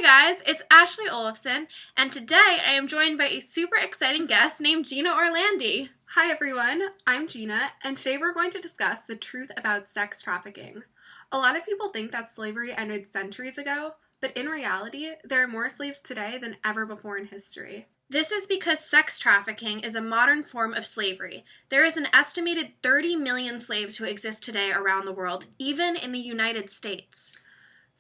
Hey guys, it's Ashley Olafson, and today I am joined by a super exciting guest named Gina Orlandi. Hi everyone, I'm Gina, and today we're going to discuss the truth about sex trafficking. A lot of people think that slavery ended centuries ago, but in reality, there are more slaves today than ever before in history. This is because sex trafficking is a modern form of slavery. There is an estimated 30 million slaves who exist today around the world, even in the United States.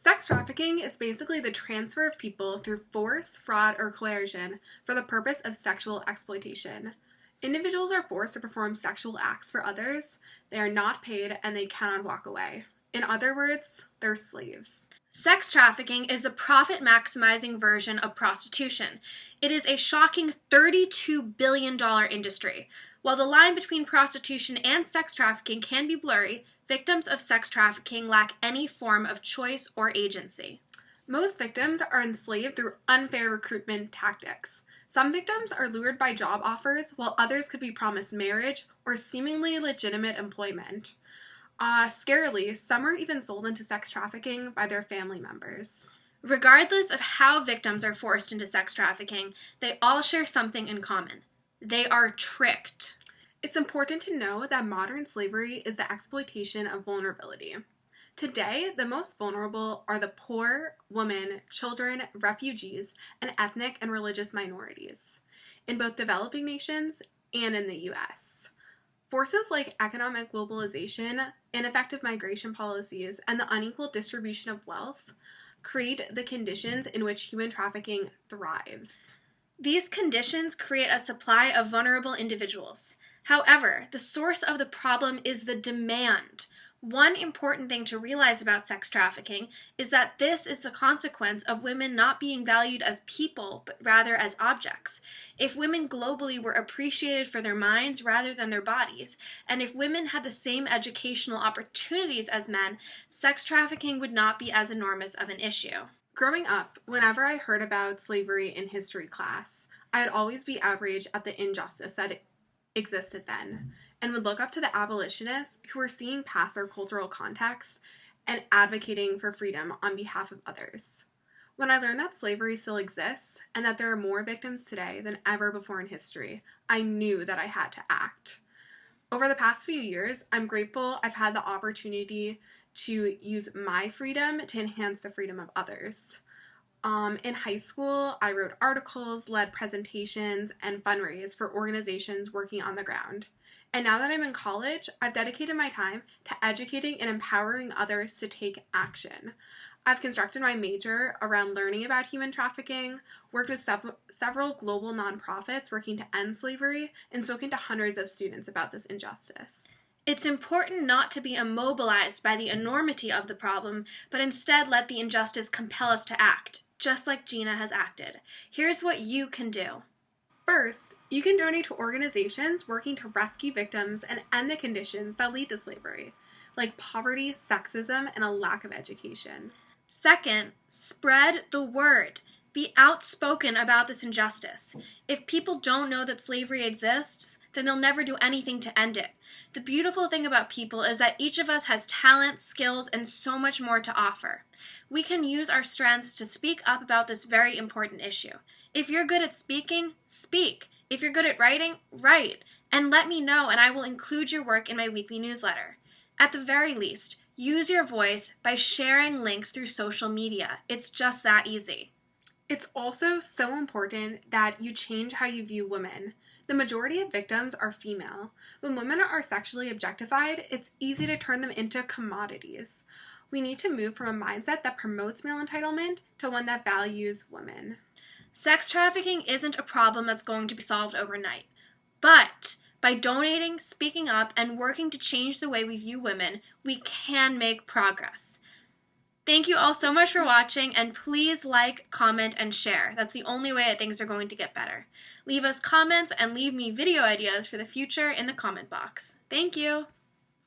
Sex trafficking is basically the transfer of people through force, fraud, or coercion for the purpose of sexual exploitation. Individuals are forced to perform sexual acts for others, they are not paid, and they cannot walk away. In other words, they're slaves. Sex trafficking is the profit-maximizing version of prostitution. It is a shocking $32 billion industry. While the line between prostitution and sex trafficking can be blurry, victims of sex trafficking lack any form of choice or agency. Most victims are enslaved through unfair recruitment tactics. Some victims are lured by job offers, while others could be promised marriage or seemingly legitimate employment. Scarily, some are even sold into sex trafficking by their family members. Regardless of how victims are forced into sex trafficking, they all share something in common. They are tricked. It's important to know that modern slavery is the exploitation of vulnerability. Today, the most vulnerable are the poor, women, children, refugees, and ethnic and religious minorities, in both developing nations and in the U.S. Forces like economic globalization, ineffective migration policies, and the unequal distribution of wealth create the conditions in which human trafficking thrives. These conditions create a supply of vulnerable individuals. However, the source of the problem is the demand. One important thing to realize about sex trafficking is that this is the consequence of women not being valued as people, but rather as objects. If women globally were appreciated for their minds rather than their bodies, and if women had the same educational opportunities as men, sex trafficking would not be as enormous of an issue. Growing up, whenever I heard about slavery in history class, I would always be outraged at the injustice that existed then, and would look up to the abolitionists who were seeing past their cultural context and advocating for freedom on behalf of others. When I learned that slavery still exists and that there are more victims today than ever before in history, I knew that I had to act. Over the past few years, I'm grateful I've had the opportunity to use my freedom to enhance the freedom of others. In high school, I wrote articles, led presentations, and fundraised for organizations working on the ground. And now that I'm in college, I've dedicated my time to educating and empowering others to take action. I've constructed my major around learning about human trafficking, worked with several global nonprofits working to end slavery, and spoken to hundreds of students about this injustice. It's important not to be immobilized by the enormity of the problem, but instead let the injustice compel us to act, just like Gina has acted. Here's what you can do. First, you can donate to organizations working to rescue victims and end the conditions that lead to slavery, like poverty, sexism, and a lack of education. Second, spread the word. Be outspoken about this injustice. If people don't know that slavery exists, then they'll never do anything to end it. The beautiful thing about people is that each of us has talent, skills, and so much more to offer. We can use our strengths to speak up about this very important issue. If you're good at speaking, speak. If you're good at writing, write. And let me know, and I will include your work in my weekly newsletter. At the very least, use your voice by sharing links through social media. It's just that easy. It's also so important that you change how you view women. The majority of victims are female. When women are sexually objectified, it's easy to turn them into commodities. We need to move from a mindset that promotes male entitlement to one that values women. Sex trafficking isn't a problem that's going to be solved overnight. But by donating, speaking up, and working to change the way we view women, we can make progress. Thank you all so much for watching, and please like, comment, and share. That's the only way that things are going to get better. Leave us comments and leave me video ideas for the future in the comment box. Thank you!